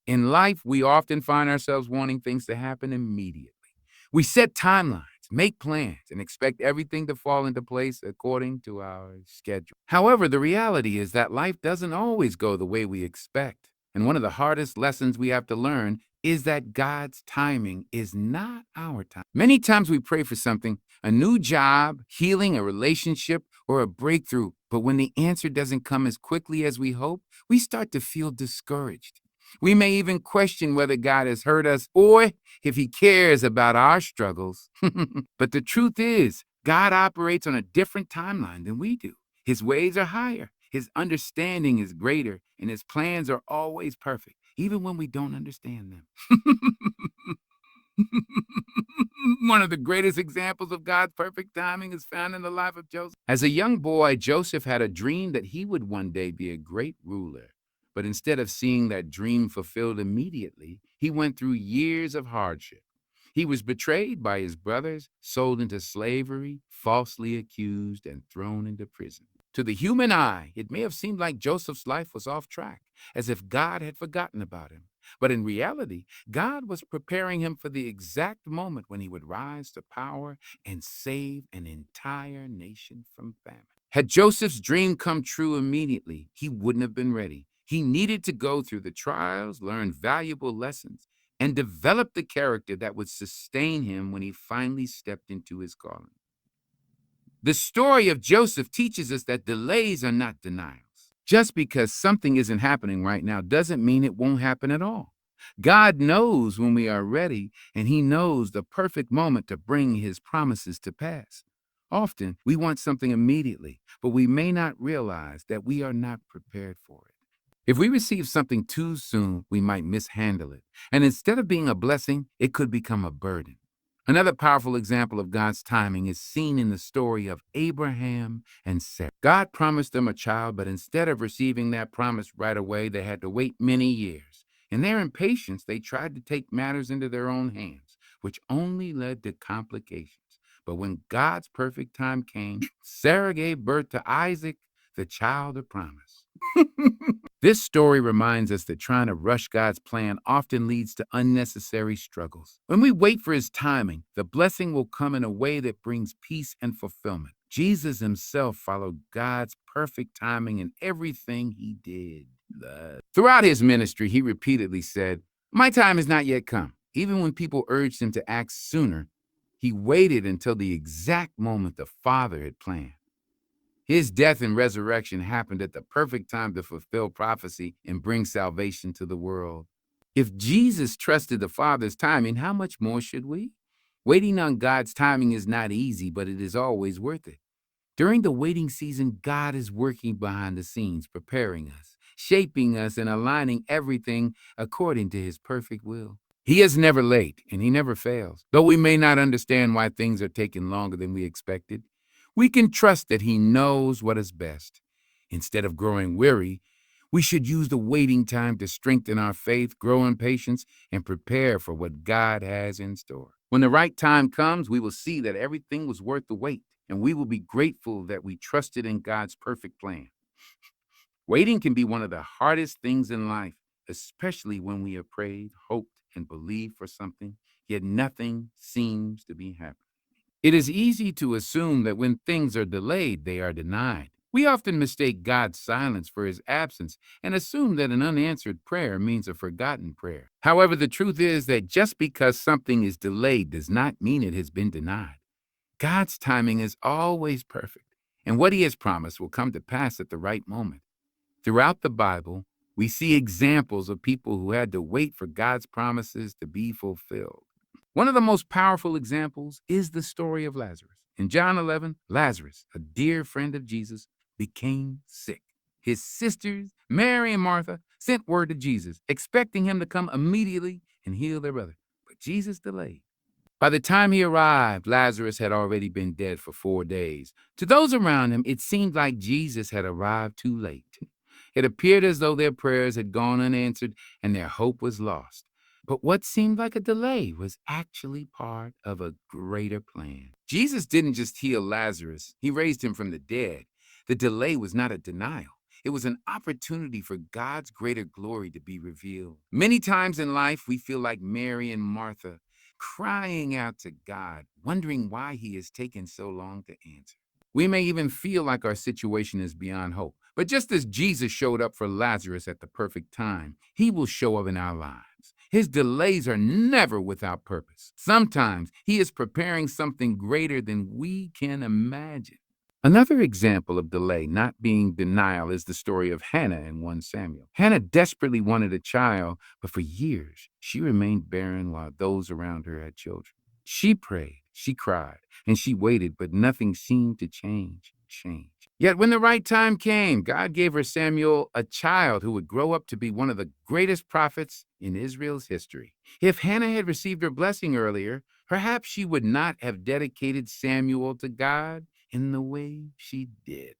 In life, we often find ourselves wanting things to happen immediately. We set timelines, make plans, and expect everything to fall into place according to our schedule. However, the reality is that life doesn't always go the way we expect. And one of the hardest lessons we have to learn is that God's timing is not our time. Many times we pray for something, a new job, healing, a relationship, or a breakthrough, but when the answer doesn't come as quickly as we hope, we start to feel discouraged. We may even question whether God has heard us or if he cares about our struggles. But the truth is, God operates on a different timeline than we do. His ways are higher, his understanding is greater, and his plans are always perfect, even when we don't understand them. One of the greatest examples of God's perfect timing is found in the life of Joseph. As a young boy, Joseph had a dream that he would one day be a great ruler. But instead of seeing that dream fulfilled immediately, he went through years of hardship. He was betrayed by his brothers, sold into slavery, falsely accused, and thrown into prison. To the human eye, it may have seemed like Joseph's life was off track, as if God had forgotten about him. But in reality, God was preparing him for the exact moment when he would rise to power and save an entire nation from famine. Had Joseph's dream come true immediately, he wouldn't have been ready. He needed to go through the trials, learn valuable lessons, and develop the character that would sustain him when he finally stepped into his calling. The story of Joseph teaches us that delays are not denials. Just because something isn't happening right now doesn't mean it won't happen at all. God knows when we are ready, and he knows the perfect moment to bring his promises to pass. Often, we want something immediately, but we may not realize that we are not prepared for it. If we receive something too soon, we might mishandle it. And instead of being a blessing, it could become a burden. Another powerful example of God's timing is seen in the story of Abraham and Sarah. God promised them a child, but instead of receiving that promise right away, they had to wait many years. In their impatience, they tried to take matters into their own hands, which only led to complications. But when God's perfect time came, Sarah gave birth to Isaac, the child of promise. This story reminds us that trying to rush God's plan often leads to unnecessary struggles. When we wait for his timing, the blessing will come in a way that brings peace and fulfillment. Jesus himself followed God's perfect timing in everything he did. Throughout his ministry, he repeatedly said, "My time has not yet come." Even when people urged him to act sooner, he waited until the exact moment the Father had planned. His death and resurrection happened at the perfect time to fulfill prophecy and bring salvation to the world. If Jesus trusted the Father's timing, how much more should we? Waiting on God's timing is not easy, but it is always worth it. During the waiting season, God is working behind the scenes, preparing us, shaping us, and aligning everything according to his perfect will. He is never late, and he never fails. Though we may not understand why things are taking longer than we expected, we can trust that he knows what is best. Instead of growing weary, we should use the waiting time to strengthen our faith, grow in patience, and prepare for what God has in store. When the right time comes, we will see that everything was worth the wait, and we will be grateful that we trusted in God's perfect plan. Waiting can be one of the hardest things in life, especially when we have prayed, hoped, and believed for something, yet nothing seems to be happening. It is easy to assume that when things are delayed, they are denied. We often mistake God's silence for his absence and assume that an unanswered prayer means a forgotten prayer. However, the truth is that just because something is delayed does not mean it has been denied. God's timing is always perfect, and what he has promised will come to pass at the right moment. Throughout the Bible, we see examples of people who had to wait for God's promises to be fulfilled. One of the most powerful examples is the story of Lazarus. In John 11, Lazarus, a dear friend of Jesus, became sick. His sisters, Mary and Martha, sent word to Jesus, expecting him to come immediately and heal their brother. But Jesus delayed. By the time he arrived, Lazarus had already been dead for 4 days. To those around him, it seemed like Jesus had arrived too late. It appeared as though their prayers had gone unanswered and their hope was lost. But what seemed like a delay was actually part of a greater plan. Jesus didn't just heal Lazarus, he raised him from the dead. The delay was not a denial. It was an opportunity for God's greater glory to be revealed. Many times in life, we feel like Mary and Martha, crying out to God, wondering why he has taken so long to answer. We may even feel like our situation is beyond hope. But just as Jesus showed up for Lazarus at the perfect time, he will show up in our lives. His delays are never without purpose. Sometimes he is preparing something greater than we can imagine. Another example of delay not being denial is the story of Hannah in 1 Samuel. Hannah desperately wanted a child, but for years she remained barren while those around her had children. She prayed, she cried, and she waited, but nothing seemed to change. Yet when the right time came, God gave her Samuel, a child who would grow up to be one of the greatest prophets in Israel's history. If Hannah had received her blessing earlier, perhaps she would not have dedicated Samuel to God in the way she did.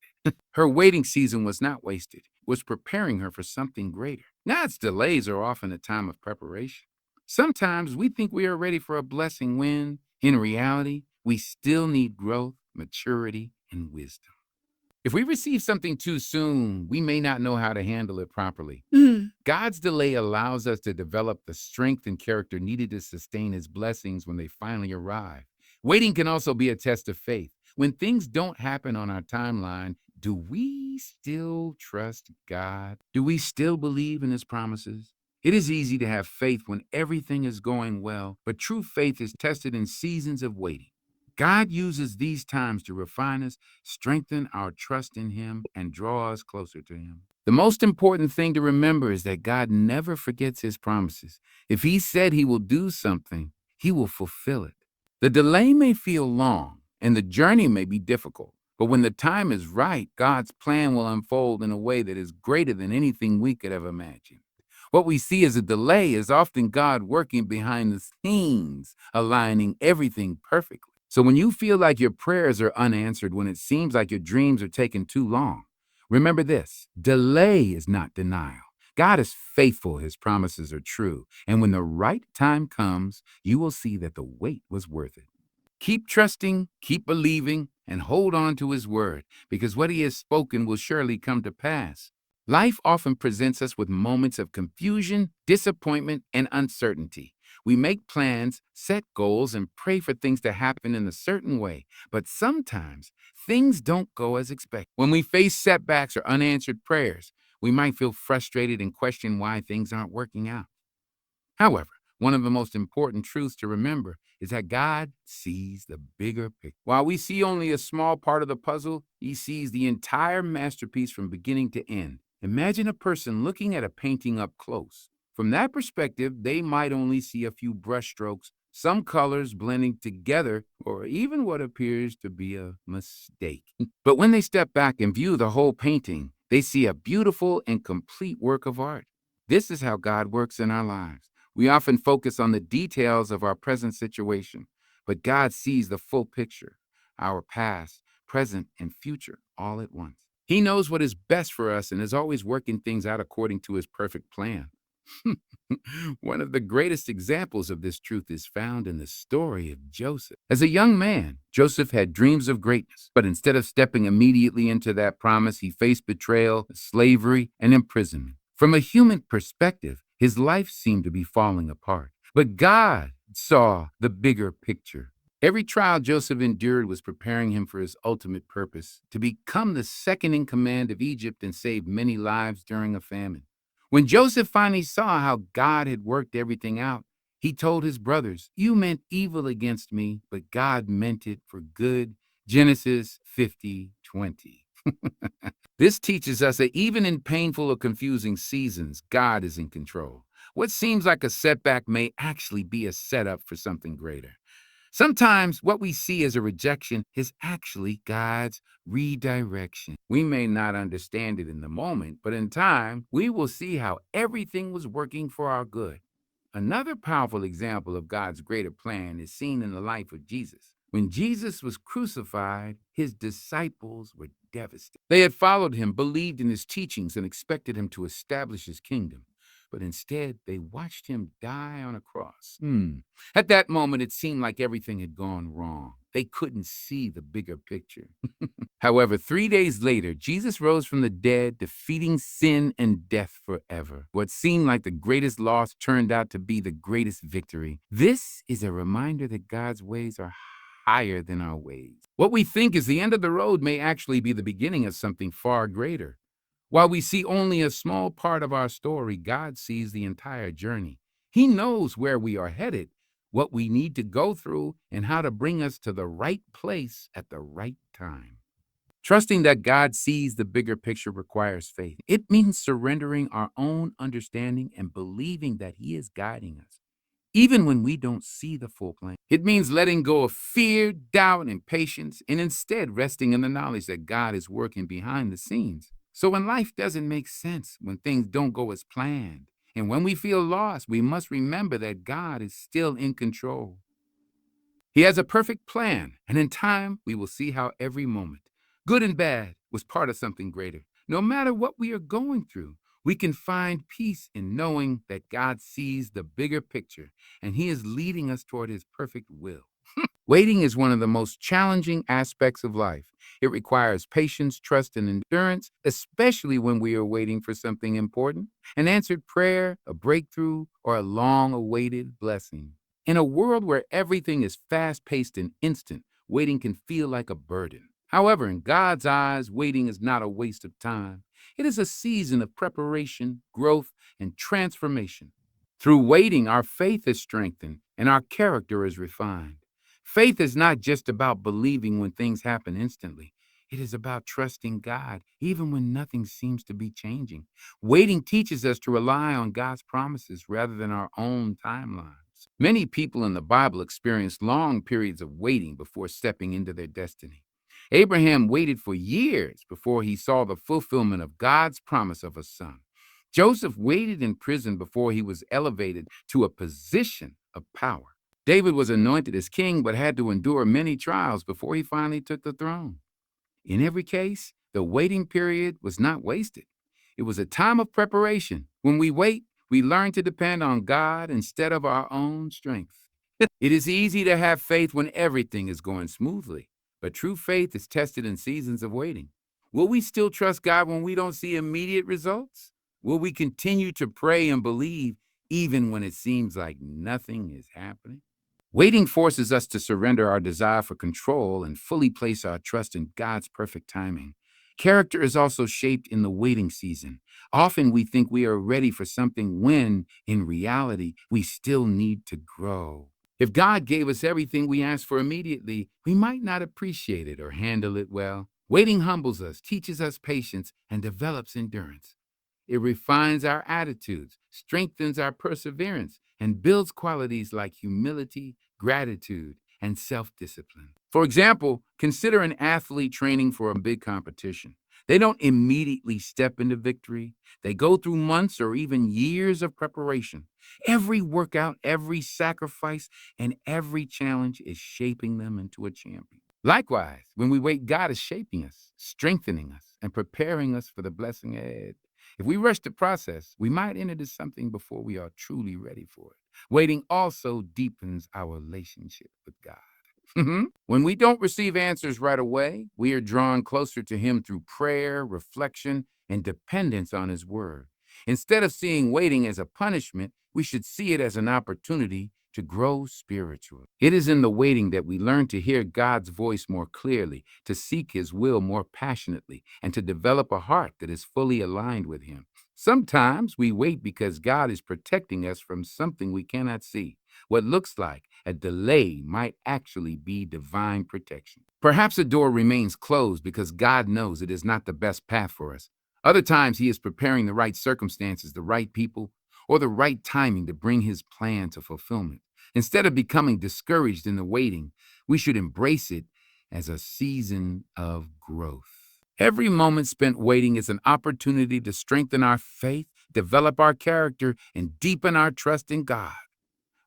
Her waiting season was not wasted. It was preparing her for something greater. God's delays are often a time of preparation. Sometimes we think we are ready for a blessing when, in reality, we still need growth, maturity, and wisdom. If we receive something too soon, we may not know how to handle it properly. God's delay allows us to develop the strength and character needed to sustain his blessings when they finally arrive. Waiting can also be a test of faith. When things don't happen on our timeline, do we still trust God? Do we still believe in his promises? It is easy to have faith when everything is going well, but true faith is tested in seasons of waiting. God uses these times to refine us, strengthen our trust in him, and draw us closer to him. The most important thing to remember is that God never forgets his promises. If he said he will do something, he will fulfill it. The delay may feel long and the journey may be difficult, but when the time is right, God's plan will unfold in a way that is greater than anything we could have imagined. What we see as a delay is often God working behind the scenes, aligning everything perfectly. So when you feel like your prayers are unanswered, when it seems like your dreams are taking too long, remember this: delay is not denial. God is faithful, his promises are true, and when the right time comes, you will see that the wait was worth it. Keep trusting, keep believing, and hold on to his word, because what he has spoken will surely come to pass. Life often presents us with moments of confusion, disappointment, and uncertainty. We make plans, set goals, and pray for things to happen in a certain way, but sometimes things don't go as expected. When we face setbacks or unanswered prayers, we might feel frustrated and question why things aren't working out. However, one of the most important truths to remember is that God sees the bigger picture. While we see only a small part of the puzzle, he sees the entire masterpiece from beginning to end. Imagine a person looking at a painting up close. From that perspective, they might only see a few brushstrokes, some colors blending together, or even what appears to be a mistake. But when they step back and view the whole painting, they see a beautiful and complete work of art. This is how God works in our lives. We often focus on the details of our present situation, but God sees the full picture, our past, present, and future all at once. He knows what is best for us and is always working things out according to his perfect plan. One of the greatest examples of this truth is found in the story of Joseph. As a young man, Joseph had dreams of greatness, but instead of stepping immediately into that promise, he faced betrayal, slavery, and imprisonment. From a human perspective, his life seemed to be falling apart. But God saw the bigger picture. Every trial Joseph endured was preparing him for his ultimate purpose, to become the second in command of Egypt and save many lives during a famine. When Joseph finally saw how God had worked everything out, he told his brothers, "You meant evil against me, but God meant it for good." Genesis 50:20. This teaches us that even in painful or confusing seasons, God is in control. What seems like a setback may actually be a setup for something greater. Sometimes what we see as a rejection is actually God's redirection. We may not understand it in the moment, but in time, we will see how everything was working for our good. Another powerful example of God's greater plan is seen in the life of Jesus. When Jesus was crucified, his disciples were devastated. They had followed him, believed in his teachings, and expected him to establish his kingdom. But instead, they watched him die on a cross. At that moment, it seemed like everything had gone wrong. they couldn't see the bigger picture. However, 3 days later, Jesus rose from the dead, defeating sin and death forever. What seemed like the greatest loss turned out to be the greatest victory. This is a reminder that God's ways are higher than our ways. What we think is the end of the road may actually be the beginning of something far greater. While we see only a small part of our story, God sees the entire journey. He knows where we are headed, what we need to go through, and how to bring us to the right place at the right time. Trusting that God sees the bigger picture requires faith. It means surrendering our own understanding and believing that He is guiding us, even when we don't see the full plan. It means letting go of fear, doubt, and impatience, and instead resting in the knowledge that God is working behind the scenes. So when life doesn't make sense, when things don't go as planned, and when we feel lost, we must remember that God is still in control. He has a perfect plan, and in time, we will see how every moment, good and bad, was part of something greater. No matter what we are going through, we can find peace in knowing that God sees the bigger picture and He is leading us toward His perfect will. Waiting is one of the most challenging aspects of life. It requires patience, trust, and endurance, especially when we are waiting for something important, an answered prayer, a breakthrough, or a long awaited blessing. In a world where everything is fast paced and instant, waiting can feel like a burden. However, in God's eyes, waiting is not a waste of time. It is a season of preparation, growth, and transformation. Through waiting, our faith is strengthened and our character is refined. Faith is not just about believing when things happen instantly. It is about trusting God, even when nothing seems to be changing. Waiting teaches us to rely on God's promises rather than our own timelines. Many people in the Bible experienced long periods of waiting before stepping into their destiny. Abraham waited for years before he saw the fulfillment of God's promise of a son. Joseph waited in prison before he was elevated to a position of power. David was anointed as king but had to endure many trials before he finally took the throne. In every case, the waiting period was not wasted. It was a time of preparation. When we wait, we learn to depend on God instead of our own strength. It is easy to have faith when everything is going smoothly, but true faith is tested in seasons of waiting. Will we still trust God when we don't see immediate results? Will we continue to pray and believe even when it seems like nothing is happening? Waiting forces us to surrender our desire for control and fully place our trust in God's perfect timing. Character is also shaped in the waiting season. Often we think we are ready for something when, in reality, we still need to grow. If God gave us everything we asked for immediately, we might not appreciate it or handle it well. Waiting humbles us, teaches us patience, and develops endurance. It refines our attitudes, strengthens our perseverance, and builds qualities like humility, gratitude, and self-discipline. For example, consider an athlete training for a big competition. They don't immediately step into victory. They go through months or even years of preparation. Every workout, every sacrifice, and every challenge is shaping them into a champion. Likewise, when we wait, God is shaping us, strengthening us, and preparing us for the blessing ahead. If we rush the process, we might enter into something before we are truly ready for it. Waiting also deepens our relationship with God. When we don't receive answers right away, we are drawn closer to Him through prayer, reflection, and dependence on His Word. Instead of seeing waiting as a punishment, we should see it as an opportunity to grow spiritually. It is in the waiting that we learn to hear God's voice more clearly, to seek His will more passionately, and to develop a heart that is fully aligned with Him. Sometimes we wait because God is protecting us from something we cannot see. What looks like a delay might actually be divine protection. Perhaps a door remains closed because God knows it is not the best path for us. Other times, He is preparing the right circumstances, the right people, or the right timing to bring His plan to fulfillment. Instead of becoming discouraged in the waiting, we should embrace it as a season of growth. Every moment spent waiting is an opportunity to strengthen our faith, develop our character, and deepen our trust in God.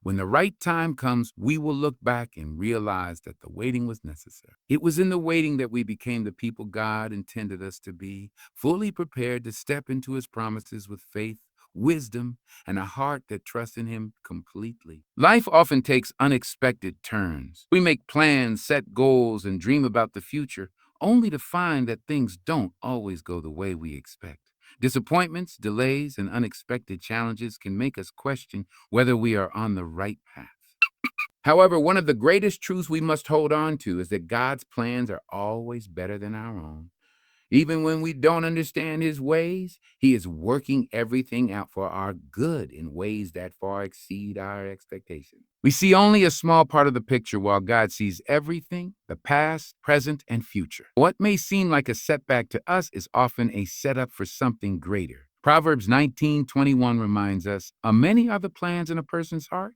When the right time comes, we will look back and realize that the waiting was necessary. It was in the waiting that we became the people God intended us to be, fully prepared to step into His promises with faith, wisdom, and a heart that trusts in him completely. Life often takes unexpected turns. We make plans, set goals, and dream about the future, only to find that things don't always go the way we expect. Disappointments, delays, and unexpected challenges can make us question whether we are on the right path. However, one of the greatest truths we must hold on to is that God's plans are always better than our own. Even when we don't understand his ways, he is working everything out for our good in ways that far exceed our expectations. We see only a small part of the picture while God sees everything, the past, present, and future. What may seem like a setback to us is often a setup for something greater. Proverbs 19:21 reminds us, many are the plans in a person's heart,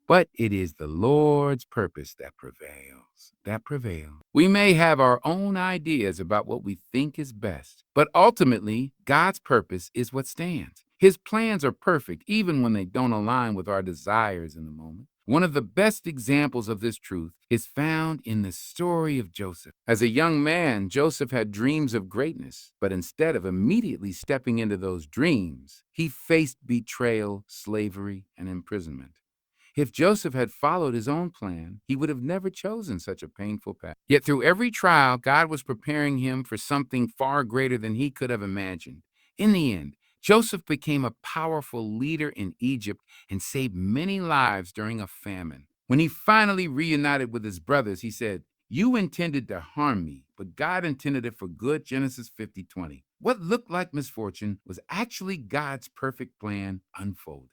but it is the Lord's purpose that prevails. That prevails. We may have our own ideas about what we think is best, but ultimately, God's purpose is what stands. His plans are perfect, even when they don't align with our desires in the moment. One of the best examples of this truth is found in the story of Joseph. As a young man, Joseph had dreams of greatness, but instead of immediately stepping into those dreams, he faced betrayal, slavery, and imprisonment. If Joseph had followed his own plan, he would have never chosen such a painful path. Yet through every trial, God was preparing him for something far greater than he could have imagined. In the end, Joseph became a powerful leader in Egypt and saved many lives during a famine. When he finally reunited with his brothers, he said, "You intended to harm me, but God intended it for good." Genesis 50:20. What looked like misfortune was actually God's perfect plan unfolding.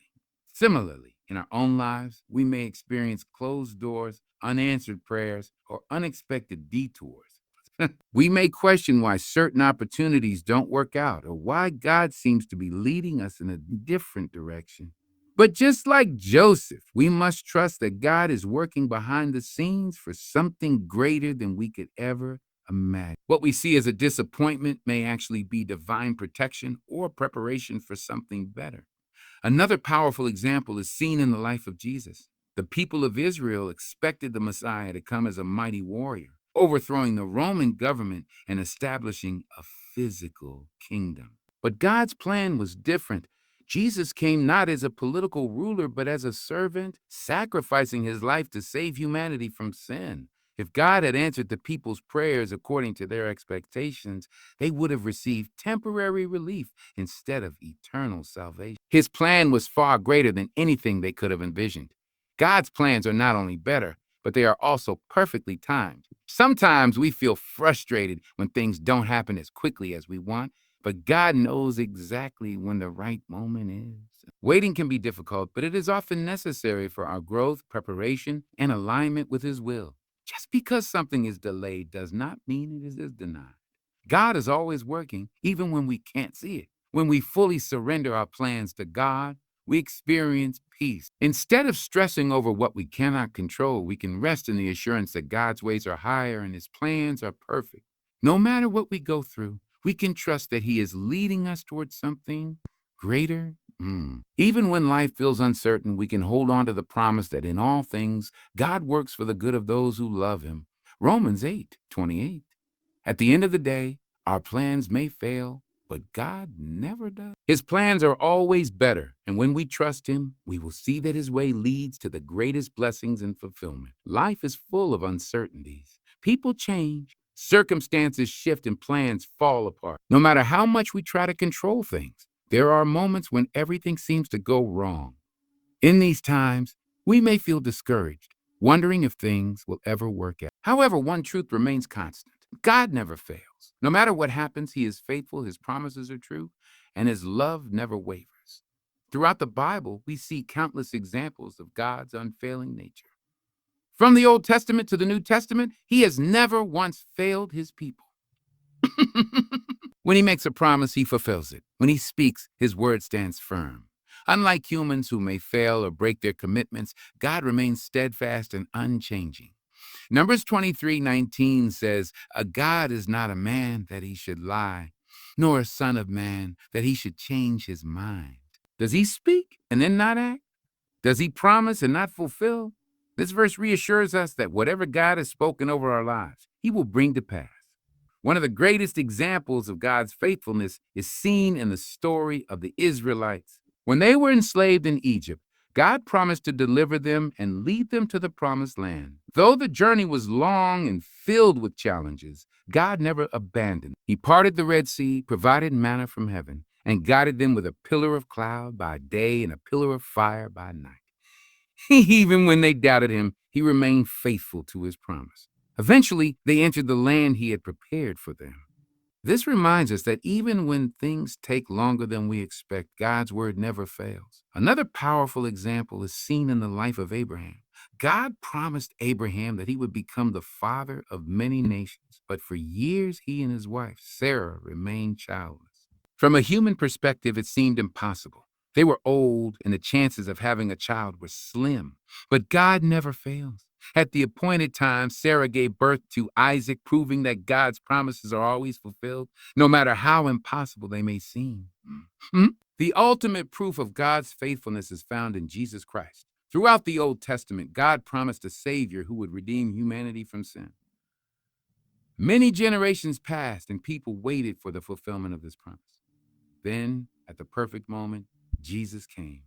Similarly, in our own lives, we may experience closed doors, unanswered prayers, or unexpected detours. We may question why certain opportunities don't work out or why God seems to be leading us in a different direction. But just like Joseph, we must trust that God is working behind the scenes for something greater than we could ever imagine. What we see as a disappointment may actually be divine protection or preparation for something better. Another powerful example is seen in the life of Jesus. The people of Israel expected the Messiah to come as a mighty warrior, overthrowing the Roman government and establishing a physical kingdom. But God's plan was different. Jesus came not as a political ruler, but as a servant, sacrificing his life to save humanity from sin. If God had answered the people's prayers according to their expectations, they would have received temporary relief instead of eternal salvation. His plan was far greater than anything they could have envisioned. God's plans are not only better, but they are also perfectly timed. Sometimes we feel frustrated when things don't happen as quickly as we want, but God knows exactly when the right moment is. Waiting can be difficult, but it is often necessary for our growth, preparation, and alignment with his will. Just because something is delayed does not mean it is denied. God is always working, even when we can't see it. When we fully surrender our plans to God, we experience peace. Instead of stressing over what we cannot control, we can rest in the assurance that God's ways are higher and his plans are perfect. No matter what we go through, we can trust that he is leading us towards something greater. Even when life feels uncertain, we can hold on to the promise that in all things, God works for the good of those who love him. Romans 8:28. At the end of the day, our plans may fail, but God never does. His plans are always better, and when we trust him, we will see that his way leads to the greatest blessings and fulfillment. Life is full of uncertainties. People change, circumstances shift, and plans fall apart. No matter how much we try to control things, there are moments when everything seems to go wrong. In these times, we may feel discouraged, wondering if things will ever work out. However, one truth remains constant. God never fails. No matter what happens, he is faithful, his promises are true, and his love never wavers. Throughout the Bible, we see countless examples of God's unfailing nature. From the Old Testament to the New Testament, he has never once failed his people. When he makes a promise, he fulfills it. When he speaks, his word stands firm. Unlike humans who may fail or break their commitments, God remains steadfast and unchanging. Numbers 23:19 says, "A God is not a man that he should lie, nor a son of man that he should change his mind." Does he speak and then not act? Does he promise and not fulfill? This verse reassures us that whatever God has spoken over our lives, he will bring to pass. One of the greatest examples of God's faithfulness is seen in the story of the Israelites. When they were enslaved in Egypt, God promised to deliver them and lead them to the promised land. Though the journey was long and filled with challenges, God never abandoned them. He parted the Red Sea, provided manna from heaven, and guided them with a pillar of cloud by day and a pillar of fire by night. Even when they doubted him, he remained faithful to his promise. Eventually, they entered the land he had prepared for them. This reminds us that even when things take longer than we expect, God's word never fails. Another powerful example is seen in the life of Abraham. God promised Abraham that he would become the father of many nations, but for years he and his wife, Sarah, remained childless. From a human perspective, it seemed impossible. They were old, and the chances of having a child were slim. But God never fails. At the appointed time, Sarah gave birth to Isaac, proving that God's promises are always fulfilled, no matter how impossible they may seem. The ultimate proof of God's faithfulness is found in Jesus Christ. Throughout the Old Testament, God promised a Savior who would redeem humanity from sin. Many generations passed, and people waited for the fulfillment of this promise. Then, at the perfect moment, Jesus came.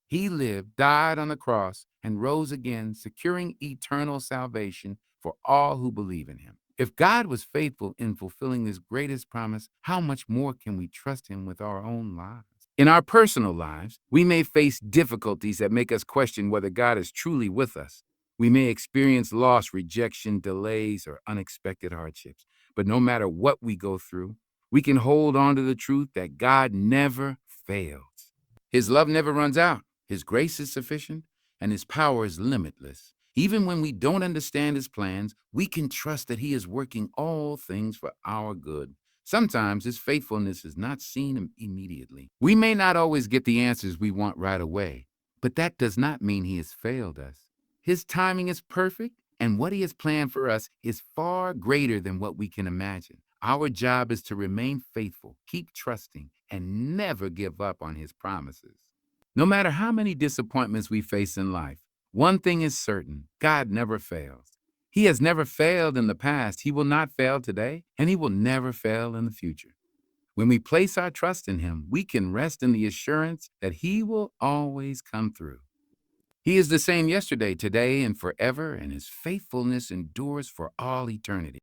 He lived, died on the cross, and rose again, securing eternal salvation for all who believe in him. If God was faithful in fulfilling his greatest promise, how much more can we trust him with our own lives? In our personal lives, we may face difficulties that make us question whether God is truly with us. We may experience loss, rejection, delays, or unexpected hardships. But no matter what we go through, we can hold on to the truth that God never fails. His love never runs out. His grace is sufficient, and his power is limitless. Even when we don't understand his plans, we can trust that he is working all things for our good. Sometimes his faithfulness is not seen immediately. We may not always get the answers we want right away, but that does not mean he has failed us. His timing is perfect, and what he has planned for us is far greater than what we can imagine. Our job is to remain faithful, keep trusting, and never give up on his promises. No matter how many disappointments we face in life, one thing is certain: God never fails. He has never failed in the past, he will not fail today, and he will never fail in the future. When we place our trust in him, we can rest in the assurance that he will always come through. He is the same yesterday, today, and forever, and his faithfulness endures for all eternity.